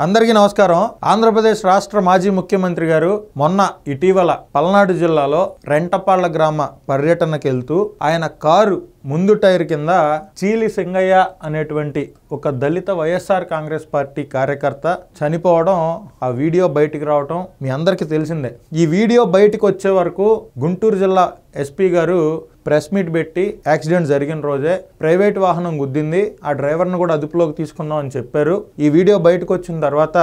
అందరికీ నమస్కారం. ఆంధ్రప్రదేశ్ రాష్ట్ర మాజీ ముఖ్యమంత్రి గారు మొన్న ఇటీవల పల్నాడు జిల్లాలో రెంటపాళ్ల గ్రామ పర్యటనకు వెళ్తూ ఆయన కారు ముందు టైర్ కింద చీలి సింగయ్య అనేటువంటి ఒక దళిత వైఎస్ఆర్ కాంగ్రెస్ పార్టీ కార్యకర్త చనిపోవడం, ఆ వీడియో బయటికి రావడం మీ అందరికీ తెలిసిందే. ఈ వీడియో బయటకు వచ్చే వరకు గుంటూరు జిల్లా ఎస్పీ గారు ప్రెస్ మీట్ పెట్టి యాక్సిడెంట్ జరిగిన రోజే ప్రైవేట్ వాహనం గుద్దింది, ఆ డ్రైవర్ను కూడా అదుపులోకి తీసుకున్నాం అని చెప్పారు. ఈ వీడియో బయటకు వచ్చిన తర్వాత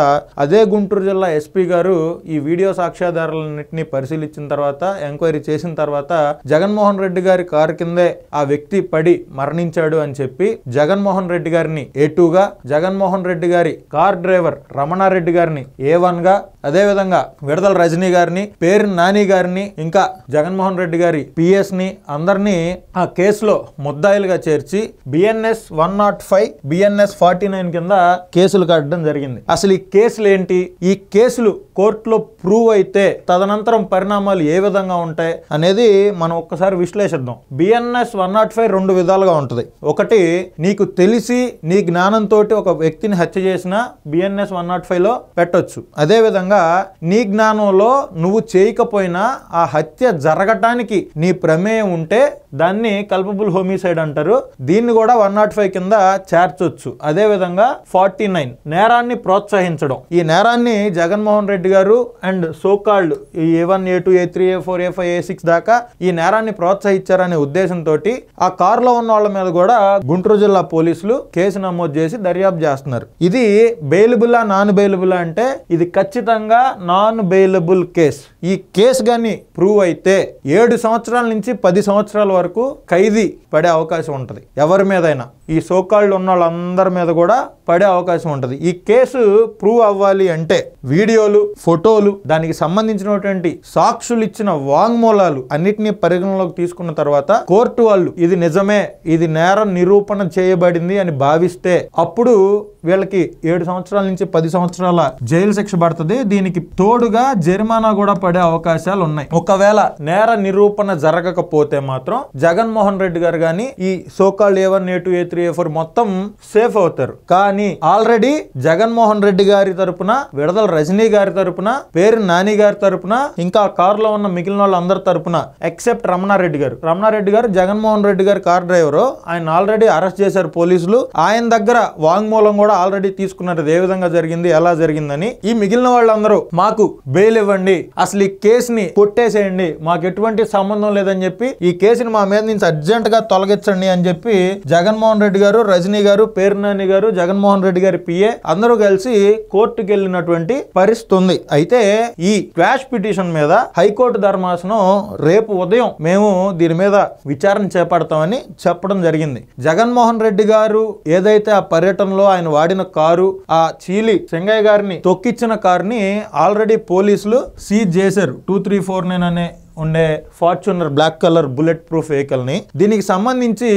అదే గుంటూరు జిల్లా ఎస్పీ గారు ఈ వీడియో సాక్ష్యాధారాలన్నింటినీ పరిశీలించిన తర్వాత, ఎంక్వైరీ చేసిన తర్వాత జగన్మోహన్ రెడ్డి గారి కారు కిందే ఆ వ్యక్తి పడి మరణించాడు అని చెప్పి జగన్మోహన్ రెడ్డి గారిని A2 గా, జగన్మోహన్ రెడ్డి గారి కార్ డ్రైవర్ రమణారెడ్డి గారిని A1 గా, అదేవిధంగా విడదల రజనీ గారిని, పేరు నాని గారిని, ఇంకా జగన్మోహన్ రెడ్డి గారి PS ని అందరినీ ఆ కేసులో ముద్దాయిలుగా చేర్చి BNS 105, BNS 49 కింద కేసులు కట్టడం జరిగింది. అసలు ఈ కేసులు ఏంటి, ఈ కేసులు కోర్టులో ప్రూవ్ అయితే తదనంతరం పరిణామాలు ఏ విధంగా ఉంటాయి అనేది మనం ఒక్కసారి విశ్లేషిద్దాం. BNS 105 రెండు విధాలుగా ఉంటుంది. ఒకటి, నీకు తెలిసి నీ జ్ఞానంతో ఒక వ్యక్తిని హత్య చేసిన BNS 105లో పెట్టొచ్చు. అదే విధంగా నీ జ్ఞానంలో నువ్వు చేయకపోయినా ఆ హత్య జరగటానికి నీ ప్రమేయం ఉంటే దాన్ని కల్పబుల్ హోమిసైడ్ అంటారు. దీన్ని కూడా 105 కింద చేర్చొచ్చు. అదే విధంగా 49 నేరాన్ని ప్రోత్సహించడం. ఈ నేరాన్ని జగన్మోహన్ రెడ్డి గారు అండ్ సోకాల్డ్ ఈ A1, A2, A3, A4, A5, A6 దాకా ఈ నేరాన్ని ప్రోత్సహించారనే ఉద్దేశంతో ఆ కారులో ఉన్న వాళ్ళ మీద కూడా గుంటూరు జిల్లా పోలీసులు కేసు నమోదు చేసి దర్యాప్తు చేస్తున్నారు. ఇది బెయిలబుల్ నాన్ బెయిలబుల్ అంటే ఇది ఖచ్చితంగా నాన్ బెయిలబుల్ కేసు. ఈ కేసు గాని ప్రూవ్ అయితే 7 సంవత్సరాల నుంచి 10 సంవత్సరాల వరకు ఖైదీ పడే అవకాశం ఉంటుంది. ఎవరి మీదైనా, ఈ సోకాల్డ్ ఉన్న వాళ్ళందరి మీద కూడా పడే అవకాశం ఉంటుంది. ఈ కేసు ప్రూవ్ అవ్వాలి అంటే వీడియోలు, ఫోటోలు, దానికి సంబంధించినటువంటి సాక్షులు ఇచ్చిన వాంగ్మూలాలు అన్నిటినీ పరిగణలోకి తీసుకున్న తర్వాత కోర్టు వాళ్ళు ఇది నిజమే, ఇది నేర నిరూపణ చేయబడింది అని భావిస్తే అప్పుడు వీళ్ళకి 7 సంవత్సరాల నుంచి 10 సంవత్సరాల జైలు శిక్ష పడుతుంది. దీనికి తోడుగా జరిమానా కూడా పడే అవకాశాలు ఉన్నాయి. ఒకవేళ నేర నిరూపణ జరగకపోతే మాత్రం జగన్మోహన్ రెడ్డి గారు గాని ఈ so called A1, A2, A3, A4 మొత్తం సేఫ్ అవుతారు. కానీ ఆల్రెడీ జగన్మోహన్ రెడ్డి గారి తరపున, విడదల రజనీ గారి తరపున, పేరు నాని గారి తరపున, ఇంకా కారులో ఉన్న మిగిలిన వాళ్ళందరి తరపున ఎక్సెప్ట్ రమణారెడ్డి గారు జగన్మోహన్ రెడ్డి గారి కార్ డ్రైవరు, ఆయన ఆల్రెడీ అరెస్ట్ చేశారు పోలీసులు. ఆయన దగ్గర వాంగ్మూలం కూడా ఆల్రెడీ తీసుకున్నారు, ఏ విధంగా జరిగింది, ఎలా జరిగిందని. ఈ మిగిలిన వాళ్ళందరూ మాకు బెయిల్ ఇవ్వండి, అసలు ఈ కేసుని కొట్టేసేయండి, మాకు ఎటువంటి సంబంధం లేదని చెప్పి ఈ కేసుని మా మీద నుంచి అర్జెంట్ గా తొలగించండి అని చెప్పి జగన్మోహన్ రెడ్డి గారు, రజనీ గారు, పేరు నాని గారు, జగన్మోహన్ రెడ్డి గారి PA అందరూ కలిసి కోర్టుకు వెళ్ళినటువంటి పరిస్థితి ఉంది. అయితే ఈ క్వాష్ పిటిషన్ మీద హైకోర్టు ధర్మాసనం రేపు ఉదయం మేము దీని మీద విచారణ చేపడతామని చెప్పడం జరిగింది. జగన్మోహన్ రెడ్డి గారు ఏదైతే ఆ పర్యటనలో ఆయన వాడిన కారు, ఆ చీలి సింగయ్య గారిని తొక్కిచ్చిన కారుని ఆల్రెడీ పోలీసులు సీజ్ చేశారు. 2349 అనే ఉండే Fortuner black colour bullet proof vehicle ని. దీనికి సంబంధించి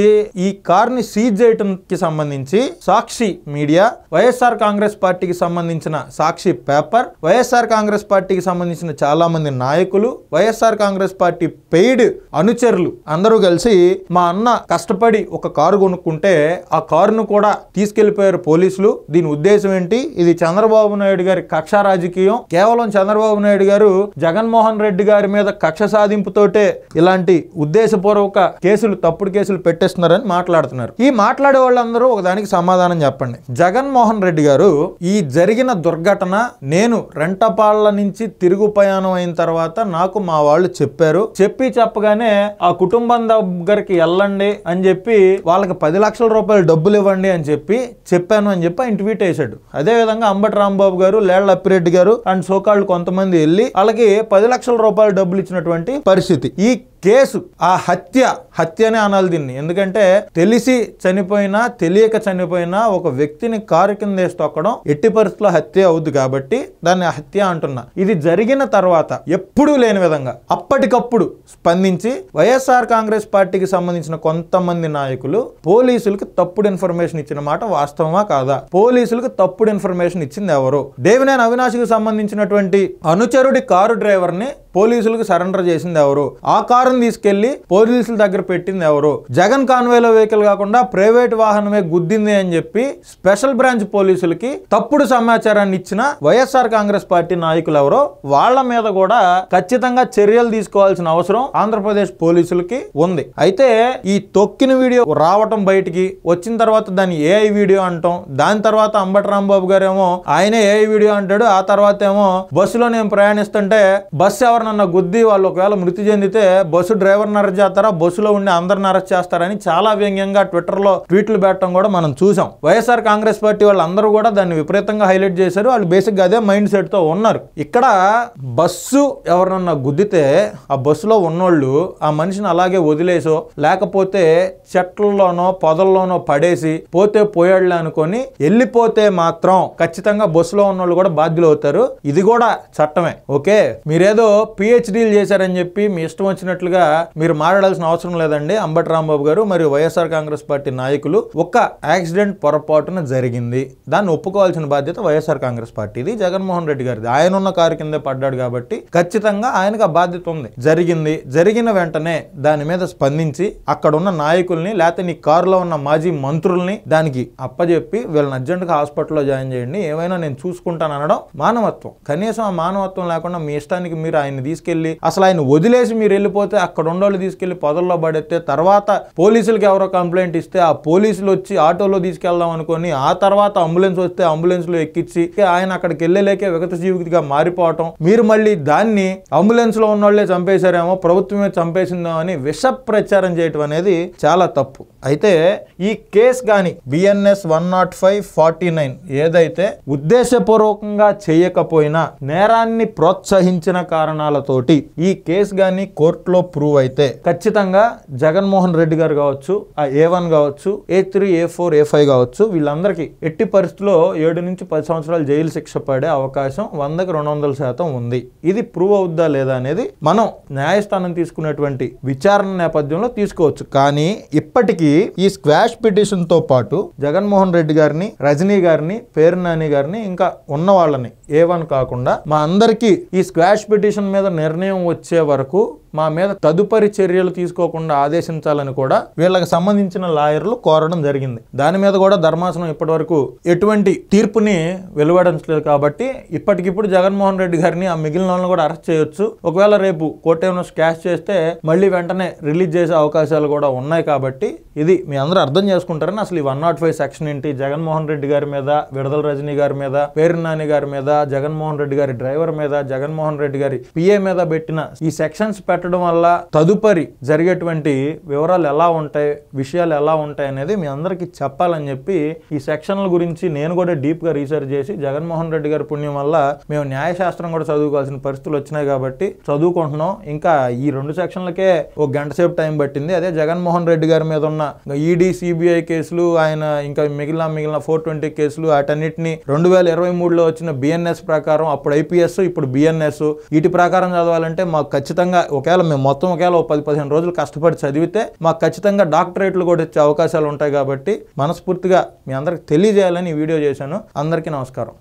ఈ కార్ ని సీజ్ చేయడానికి సంబంధించి సాక్షి మీడియా, వైఎస్ఆర్ కాంగ్రెస్ పార్టీకి సంబంధించిన సాక్షి పేపర్, వైఎస్ఆర్ కాంగ్రెస్ పార్టీకి సంబంధించిన చాలా మంది నాయకులు, వైఎస్ఆర్ కాంగ్రెస్ పార్టీ పెయిడ్ అనుచరులు అందరూ కలిసి మా అన్న కష్టపడి ఒక కారు కొనుక్కుంటే ఆ కారును కూడా తీసుకెళ్లిపోయారు పోలీసులు. దీని ఉద్దేశం ఏంటి, ఇది చంద్రబాబు నాయుడు గారి కక్ష రాజకీయం. కేవలం చంద్రబాబు నాయుడు గారు జగన్మోహన్ రెడ్డి గారి మీద కక్ష సాధింపుతోటే ఇలాంటి ఉద్దేశపూర్వక కేసులు, తప్పుడు కేసులు పెట్టేస్తున్నారని మాట్లాడుతున్నారు. ఈ మాట్లాడే వాళ్ళందరూ ఒకదానికి సమాధానం చెప్పండి. జగన్మోహన్ రెడ్డి గారు ఈ జరిగిన దుర్ఘటన నేను రెంటపాళ్ల నుంచి తిరుగు ప్రయాణం అయిన తర్వాత నాకు మా వాళ్ళు చెప్పగానే ఆ కుటుంబం దగ్గరికి వెళ్ళండి అని చెప్పి వాళ్ళకి 10 లక్షల రూపాయలు డబ్బులు ఇవ్వండి అని చెప్పాను అని చెప్పి ఆయన ట్వీట్ వేశాడు. అదే విధంగా అంబటి రాంబాబు గారు, లేళ్ల అప్పిరెడ్డి గారు అండ్ సోకాళ్ళు కొంతమంది వెళ్ళి వాళ్ళకి 10 లక్షల రూపాయలు డబ్బులు ఇచ్చినటువంటి పరిస్థితి. ఈ కేసు, ఆ హత్యనే అనాలి దీన్ని. ఎందుకంటే తెలిసి చనిపోయినా తెలియక చనిపోయినా ఒక వ్యక్తిని కారు కింద వేసి తొక్కడం ఎట్టి పరిస్థితుల్లో హత్య అవుద్ది కాబట్టి దాన్ని హత్య అంటున్నా. ఇది జరిగిన తర్వాత ఎప్పుడూ లేని విధంగా అప్పటికప్పుడు స్పందించి వైఎస్ఆర్ కాంగ్రెస్ పార్టీకి సంబంధించిన కొంతమంది నాయకులు పోలీసులకు తప్పుడు ఇన్ఫర్మేషన్ ఇచ్చిన మాట వాస్తవమా కాదా? పోలీసులకు తప్పుడు ఇన్ఫర్మేషన్ ఇచ్చింది ఎవరు? దేవినేని అవినాష్కి సంబంధించినటువంటి అనుచరుడి కారు డ్రైవర్ ని పోలీసులకు సరెండర్ చేసింది ఎవరు? ఆ కారు కారుని తీసుకెళ్లి పోలీసుల దగ్గర పెట్టింది ఎవరు? జగన్ కాన్వేలో వెహికల్ కాకుండా ప్రైవేట్ వాహనమే గుద్దింది అని చెప్పి స్పెషల్ బ్రాంచ్ పోలీసులకి తప్పుడు సమాచారాన్ని ఇచ్చిన వైఎస్ఆర్ కాంగ్రెస్ పార్టీ నాయకులు ఎవరో వాళ్ళ మీద కూడా ఖచ్చితంగా చర్యలు తీసుకోవాల్సిన అవసరం ఆంధ్రప్రదేశ్ పోలీసులకి ఉంది. అయితే ఈ తొక్కిన వీడియో రావటం బయటికి వచ్చిన తర్వాత దాన్ని ఏఐ వీడియో అంటాం, దాని తర్వాత అంబటి రాంబాబు గారు ఏమో ఆయనే ఏఐ వీడియో అంటాడు, ఆ తర్వాత ఏమో బస్సులో నేను ప్రయాణిస్తుంటే బస్సు ఎవరినన్నా గుద్ది వాళ్ళు ఒకవేళ మృతి చెందితే బస్సు డ్రైవర్ని అరెస్ట్ చేస్తారా, బస్సులో ఉండి అందరిని అరెస్ట్ చేస్తారని చాలా వ్యంగ్యంగా ట్విట్టర్లో ట్వీట్లు పెట్టడం కూడా మనం చూసాం. వైఎస్ఆర్ కాంగ్రెస్ పార్టీ వాళ్ళందరూ కూడా దాన్ని విపరీతంగా హైలైట్ చేశారు. వాళ్ళు బేసిక్గా అదే మైండ్ సెట్ తో ఉన్నారు. ఇక్కడ బస్సు ఎవరినన్నా గుద్దితే ఆ బస్సులో ఉన్నోళ్ళు ఆ మనిషిని అలాగే వదిలేసో లేకపోతే చెట్లలోనో పొదల్లోనో పడేసి పోతే పోయాడులే అనుకొని వెళ్ళిపోతే మాత్రం ఖచ్చితంగా బస్సులో ఉన్నోళ్ళు కూడా బాధ్యులు అవుతారు. ఇది కూడా చట్టమే. ఓకే, మీరేదో పిహెచ్డీలు చేశారని చెప్పి మీ ఇష్టం వచ్చినట్లుగా మీరు మాట్లాడాల్సిన అవసరం లేదండి. అంబటి రాంబాబు గారు మరియు వైఎస్ఆర్ కాంగ్రెస్ పార్టీ నాయకులు ఒక యాక్సిడెంట్ పొరపాటున జరిగింది, దాన్ని ఒప్పుకోవాల్సిన బాధ్యత వైఎస్ఆర్ కాంగ్రెస్ పార్టీది, జగన్మోహన్ రెడ్డి గారిది. ఆయన ఉన్న కారు కిందే పడ్డాడు కాబట్టి ఖచ్చితంగా ఆయనకు ఆ బాధ్యత ఉంది. జరిగిన వెంటనే దాని మీద స్పందించి అక్కడ ఉన్న నాయకుల్ని లేకపోతే నీ కారులో ఉన్న మాజీ మంత్రుల్ని దానికి అప్పచెప్పి వీళ్ళని అర్జెంట్గా హాస్పిటల్లో జాయిన్ చేయండి, ఏమైనా నేను చూసుకుంటాను అనడం మానవత్వం. కనీసం ఆ మానవత్వం లేకుండా మీ ఇష్టానికి మీరు ఆయన్ని తీసుకెళ్లి అసలు ఆయన వదిలేసి మీరు వెళ్ళిపోతే అక్కడ ఉండోళ్ళు తీసుకెళ్లి పొదల్లో పడెత్తే తర్వాత పోలీసులకి ఎవరో కంప్లైంట్ ఇస్తే ఆ పోలీసులు వచ్చి ఆటోలో తీసుకెళ్దాం అనుకొని ఆ తర్వాత అంబులెన్స్ వస్తే అంబులెన్స్ లో ఎక్కించి ఆయన అక్కడికి వెళ్ళలేకే విగత జీవిగా మారిపోవటం, మీరు మళ్ళీ దాన్ని అంబులెన్స్ లో ఉన్నోళ్లే చంపేశారేమో ప్రభుత్వమే చంపేసిందో అని విష ప్రచారం చేయటం అనేది చాలా తప్పు. అయితే ఈ కేసు గాని బిఎన్ఎస్ 105/49 ఏదైతే ఉద్దేశపూర్వకంగా చేయకపోయినా నేరాన్ని ప్రోత్సహించిన కారణాలతోటి ఈ కేసు గాని కోర్టులో ప్రూవ్ అయితే ఖచ్చితంగా జగన్మోహన్ రెడ్డి గారు కావచ్చు, ఆ A1 కావచ్చు, A3, A4, A5 కావచ్చు, వీళ్ళందరికీ ఎట్టి పరిస్థితుల్లో 7 నుంచి 10 సంవత్సరాలు జైలు శిక్ష పడే అవకాశం 100కి 200% ఉంది. ఇది ప్రూవ్ అవుద్దా లేదా అనేది మనం న్యాయస్థానం తీసుకునేటువంటి విచారణ నేపథ్యంలో తీసుకోవచ్చు. కానీ ఇప్పటికీ ఈ స్క్వాష్ పిటిషన్ తో పాటు జగన్మోహన్ రెడ్డి గారిని, రజనీ గారిని, పేరు నాని గారిని ఇంకా ఉన్న వాళ్ళని A1 కాకుండా మా అందరికీ ఈ స్క్వాష్ పిటిషన్ మీద నిర్ణయం వచ్చే వరకు మా మీద తదుపరి చర్యలు తీసుకోకుండా ఆదేశించాలని కూడా వీళ్ళకి సంబంధించిన లాయర్లు కోరడం జరిగింది. దాని మీద కూడా ధర్మాసనం ఇప్పటి వరకు ఎటువంటి తీర్పుని వెలువడించలేదు. కాబట్టి ఇప్పటికిప్పుడు జగన్మోహన్ రెడ్డి గారిని ఆ మిగిలిన వాళ్ళని కూడా అరెస్ట్ చేయొచ్చు. ఒకవేళ రేపు కోర్టు ఏమైనా క్యాష్ చేస్తే మళ్ళీ వెంటనే రిలీజ్ చేసే అవకాశాలు కూడా ఉన్నాయి. కాబట్టి ఇది మీ అందరూ అర్థం చేసుకుంటారని అసలు ఈ 105 సెక్షన్ ఏంటి, జగన్మోహన్ రెడ్డి గారి మీద, విడదల రజనీ గారి మీద, పేరు నాని గారి మీద, జగన్మోహన్ రెడ్డి గారి డ్రైవర్ మీద, జగన్మోహన్ రెడ్డి గారి పిఏ మీద పెట్టిన ఈ సెక్షన్స్ పెట్టడం వల్ల తదుపరి జరిగేటువంటి వివరాలు ఎలా ఉంటాయి, విషయాలు ఎలా ఉంటాయి అనేది మీ అందరికీ చెప్పాలని చెప్పి ఈ సెక్షన్ల గురించి నేను కూడా డీప్ గా రీసెర్చ్ చేసి జగన్మోహన్ రెడ్డి గారి పుణ్యం వల్ల మేము న్యాయశాస్త్రం కూడా చదువుకోవాల్సిన పరిస్థితులు వచ్చినాయి కాబట్టి చదువుకుంటున్నాం. ఇంకా ఈ 2 సెక్షన్లకే ఒక గంట సేపు టైం పట్టింది. అదే జగన్మోహన్ రెడ్డి గారి మీద ఉన్న ఈడీ, సిబిఐ కేసులు, ఆయన ఇంకా మిగిలిన 420 కేసులు, వాటన్నిటిని 2023లో వచ్చిన బిఎన్ఎస్ ప్రకారం, అప్పుడు ఐపీఎస్ ఇప్పుడు బిఎన్ఎస్, వీటి ప్రకారం చదవాలంటే మాకు ఖచ్చితంగా ఒకవేళ మేము మొత్తం 10-15 రోజులు కష్టపడి చదివితే మాకు ఖచ్చితంగా డాక్టరేట్లు కూడా వచ్చే అవకాశాలు ఉంటాయి. కాబట్టి మనస్ఫూర్తిగా మీ అందరికి తెలియజేయాలని ఈ వీడియో చేశాను. అందరికీ నమస్కారం.